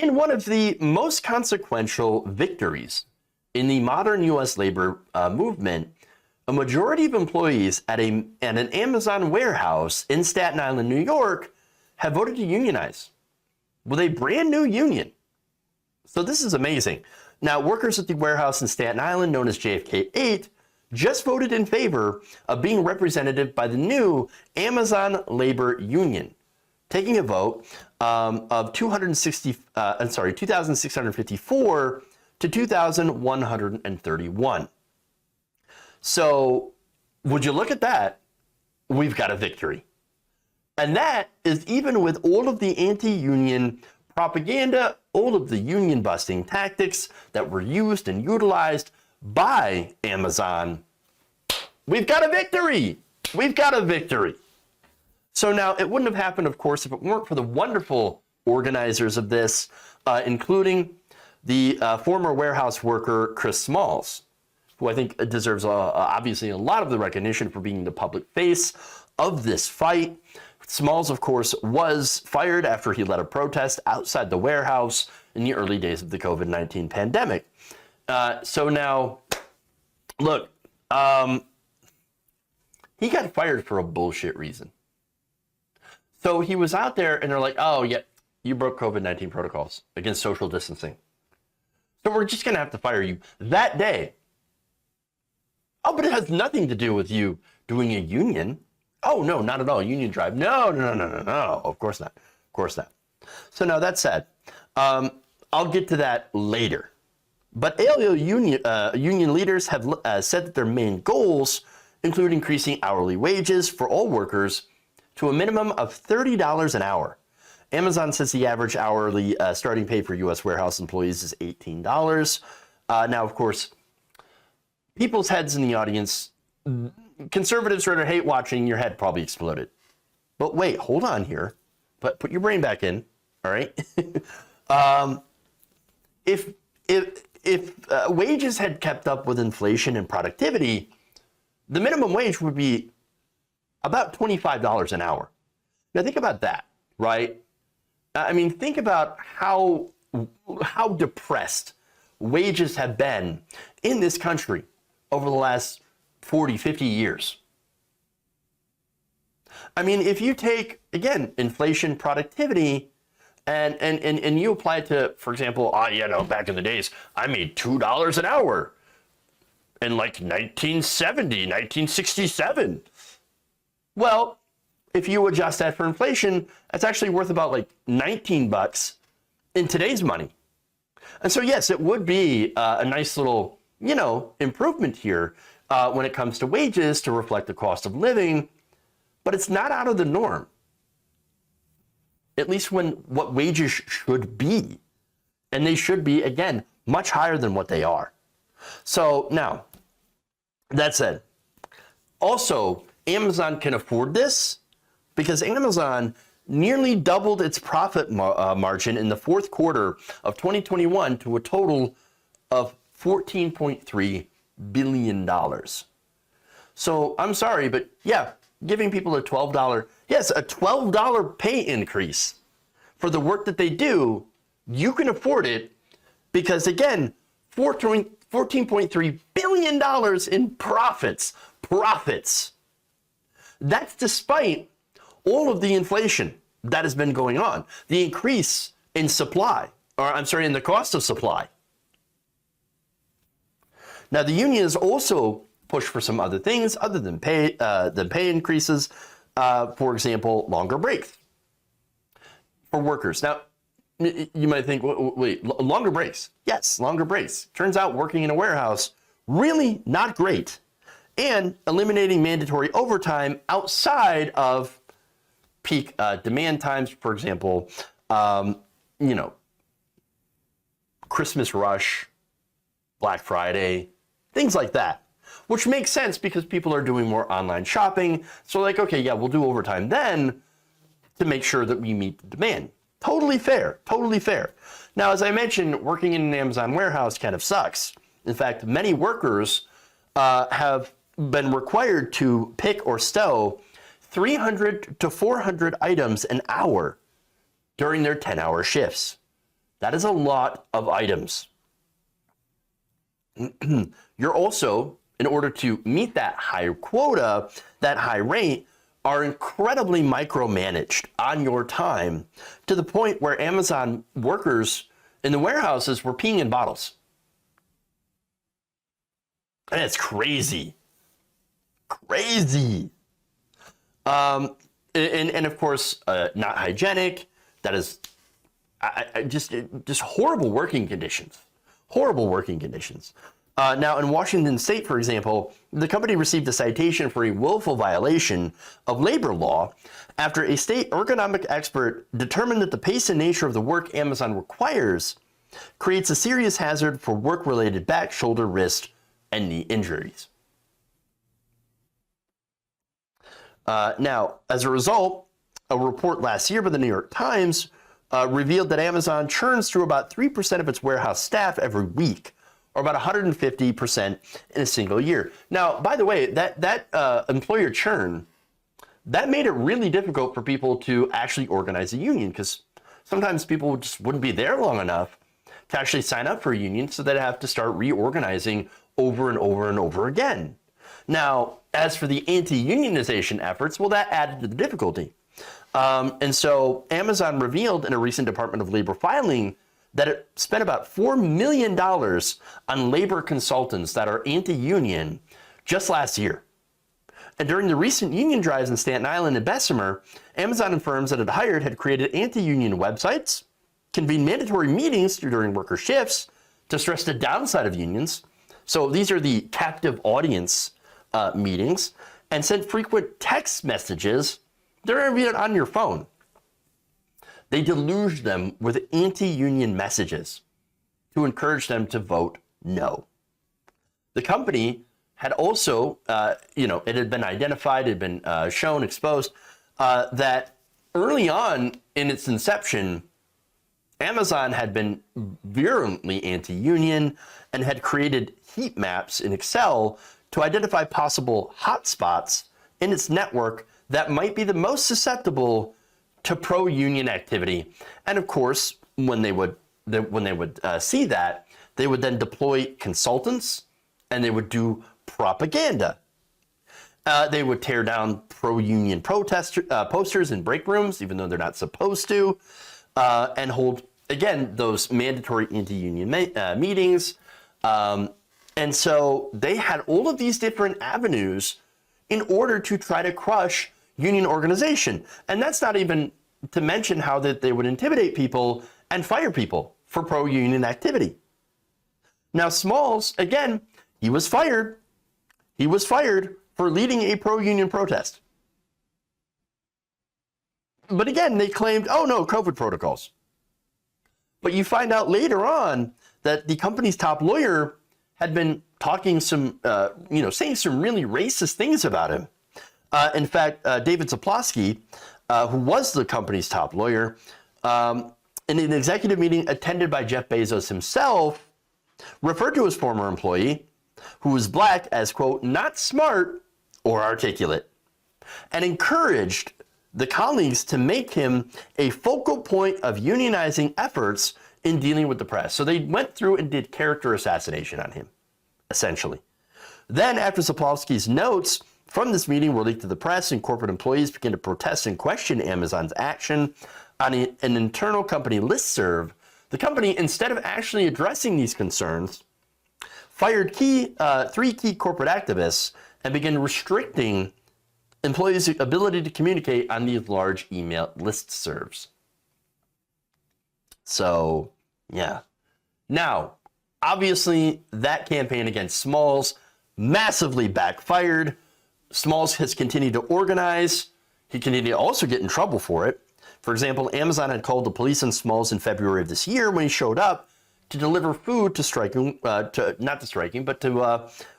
In one of the most consequential victories in the modern U.S. labor movement, a majority of employees at an Amazon warehouse in Staten Island, New York, have voted to unionize with a brand new union. So this is amazing. Now, workers at the warehouse in Staten Island, known as JFK 8, just voted in favor of being represented by the new Amazon Labor Union, taking a vote of 2,654 to 2,131. So would you look at that? We've got a victory. And that is even with all of the anti-union propaganda, all of the union busting tactics that were used and utilized by Amazon. We've got a victory. We've got a victory. So now it wouldn't have happened, of course, if it weren't for the wonderful organizers of this, including the former warehouse worker, Chris Smalls, who I think deserves obviously a lot of the recognition for being the public face of this fight. Smalls, of course, was fired after he led a protest outside the warehouse in the early days of the COVID-19 pandemic. So now, look, he got fired for a bullshit reason. So he was out there and they're like, oh, yeah, you broke COVID-19 protocols against social distancing. So we're just going to have to fire you that day. Oh, but it has nothing to do with you doing a union. Oh, no, not at all. Union drive. No. Of course not. Of course not. So now that said, I'll get to that later. But ALO union leaders have said that their main goals include increasing hourly wages for all workers to a minimum of $30 an hour. Amazon says the average hourly starting pay for U.S. warehouse employees is $18. Now, of course, people's heads in the audience, conservatives who are hate watching, your head probably exploded. But wait, hold on here. But put your brain back in, all right? If wages had kept up with inflation and productivity, the minimum wage would be about $25 an hour. Now think about that, right? I mean, think about how depressed wages have been in this country over the last 40, 50 years. I mean, if you take, again, inflation, productivity, and you apply it to, for example, back in the days, I made $2 an hour in like 1970, 1967. Well, if you adjust that for inflation, that's actually worth about like $19 in today's money. And so, yes, it would be a nice little, improvement here when it comes to wages to reflect the cost of living, but it's not out of the norm. At least what wages should be. And they should be, again, much higher than what they are. So now, that said, also, Amazon can afford this because Amazon nearly doubled its profit margin in the fourth quarter of 2021 to a total of $14.3 billion. So I'm sorry, but yeah, giving people a $12 pay increase for the work that they do, you can afford it because, again, $14.3 billion in profits. That's despite all of the inflation that has been going on, the increase in supply, in the cost of supply. Now, the union has also pushed for some other things other than pay increases. For example, longer breaks for workers. Now, you might think, wait, longer breaks? Yes, longer breaks. Turns out working in a warehouse, really not great. And eliminating mandatory overtime outside of peak demand times, for example, Christmas rush, Black Friday, things like that, which makes sense because people are doing more online shopping. So like, okay, yeah, we'll do overtime then to make sure that we meet the demand. Totally fair, totally fair. Now, as I mentioned, working in an Amazon warehouse kind of sucks. In fact, many workers have been required to pick or stow 300 to 400 items an hour during their 10-hour shifts. That is a lot of items. You're also, in order to meet that high quota, that high rate, are incredibly micromanaged on your time to the point where Amazon workers in the warehouses were peeing in bottles. And it's crazy. Crazy. And of course, not hygienic. That is just horrible working conditions. Horrible working conditions. Now, in Washington State, for example, the company received a citation for a willful violation of labor law after a state ergonomic expert determined that the pace and nature of the work Amazon requires creates a serious hazard for work-related back, shoulder, wrist, and knee injuries. Now, as a result, a report last year by the New York Times revealed that Amazon churns through about 3% of its warehouse staff every week, or about 150% in a single year. Now, by the way, that employer churn, that made it really difficult for people to actually organize a union, because sometimes people just wouldn't be there long enough to actually sign up for a union, so they'd have to start reorganizing over and over and over again. Now, as for the anti-unionization efforts, well, that added to the difficulty. And so Amazon revealed in a recent Department of Labor filing that it spent about $4 million on labor consultants that are anti-union just last year. And during the recent union drives in Staten Island and Bessemer, Amazon and firms that it hired had created anti-union websites, convened mandatory meetings during worker shifts to stress the downside of unions. So these are the captive audience meetings, and sent frequent text messages. They're even on your phone. They deluged them with anti-union messages to encourage them to vote no. The company had also, it had been identified, it had been shown, exposed, that early on in its inception, Amazon had been virulently anti-union and had created heat maps in Excel to identify possible hotspots in its network that might be the most susceptible to pro-union activity. And of course, when they would see that, they would then deploy consultants and they would do propaganda. They would tear down pro-union posters in break rooms, even though they're not supposed to, and hold, again, those mandatory anti-union meetings. And so they had all of these different avenues in order to try to crush union organization. And that's not even to mention how that they would intimidate people and fire people for pro-union activity. Now, Smalls, again, he was fired. He was fired for leading a pro-union protest. But again, they claimed, oh no, COVID protocols. But you find out later on that the company's top lawyer had been talking saying some really racist things about him. In fact, David Zaplowski, who was the company's top lawyer, in an executive meeting attended by Jeff Bezos himself, referred to his former employee, who was black, as, quote, not smart or articulate, and encouraged the colleagues to make him a focal point of unionizing efforts in dealing with the press. So they went through and did character assassination on him, essentially. Then, after Zaplowski's notes from this meeting were leaked to the press and corporate employees began to protest and question Amazon's action on an internal company listserv, the company, instead of actually addressing these concerns, fired three key corporate activists and began restricting employees' ability to communicate on these large email listservs. So, yeah. Now, obviously, that campaign against Smalls massively backfired. Smalls has continued to organize. He continued to also get in trouble for it. For example, Amazon had called the police on Smalls in February of this year when he showed up to deliver food to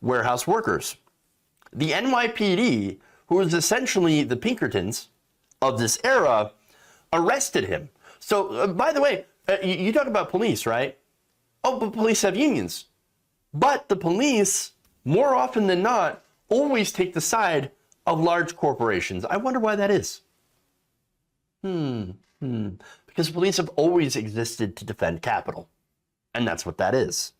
warehouse workers. The NYPD, who is essentially the Pinkertons of this era, arrested him. So, by the way, you talk about police, right? Oh, but police have unions. But the police, more often than not, always take the side of large corporations. I wonder why that is. Because Because police have always existed to defend capital. And that's what that is.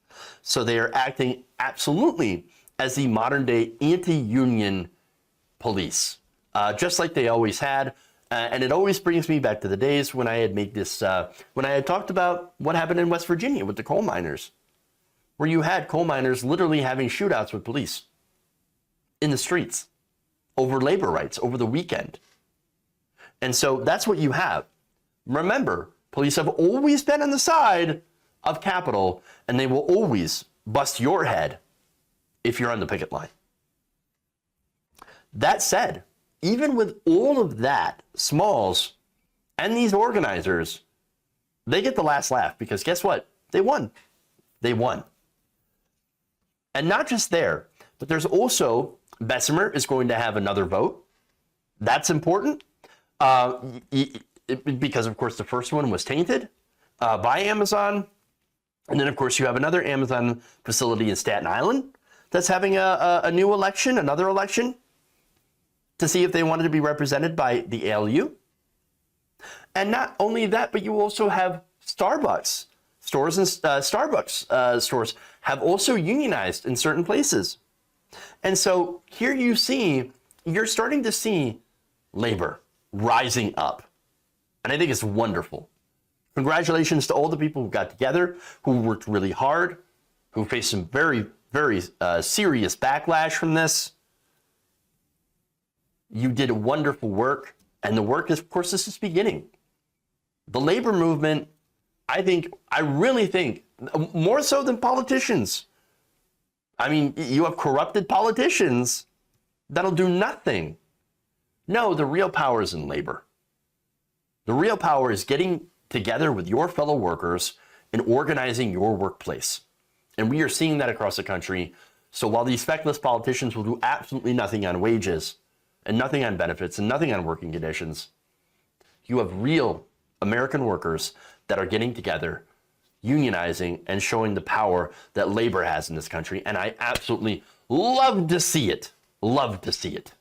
So they are acting absolutely as the modern day anti-union police, just like they always had. And it always brings me back to the days when I had made this, when I had talked about what happened in West Virginia with the coal miners, where you had coal miners literally having shootouts with police in the streets over labor rights over the weekend. And so that's what you have. Remember, police have always been on the side of capital, and they will always bust your head if you're on the picket line. That said, even with all of that, Smalls and these organizers, they get the last laugh because guess what? They won. They won. And not just there, but there's also, Bessemer is going to have another vote. That's important because, of course, the first one was tainted by Amazon. And then, of course, you have another Amazon facility in Staten Island that's having a new election, another election, to see if they wanted to be represented by the ALU. And not only that, but you also have Starbucks stores and Starbucks stores have also unionized in certain places. And so here you're starting to see labor rising up. And I think it's wonderful. Congratulations to all the people who got together, who worked really hard, who faced some very, very serious backlash from this. You did wonderful work, and the work is, of course, this is beginning. The labor movement, I really think, more so than politicians. I mean, you have corrupted politicians that'll do nothing. No, the real power is in labor. The real power is getting together with your fellow workers and organizing your workplace. And we are seeing that across the country. So while these feckless politicians will do absolutely nothing on wages and nothing on benefits and nothing on working conditions, you have real American workers that are getting together, unionizing, and showing the power that labor has in this country. And I absolutely love to see it. Love to see it.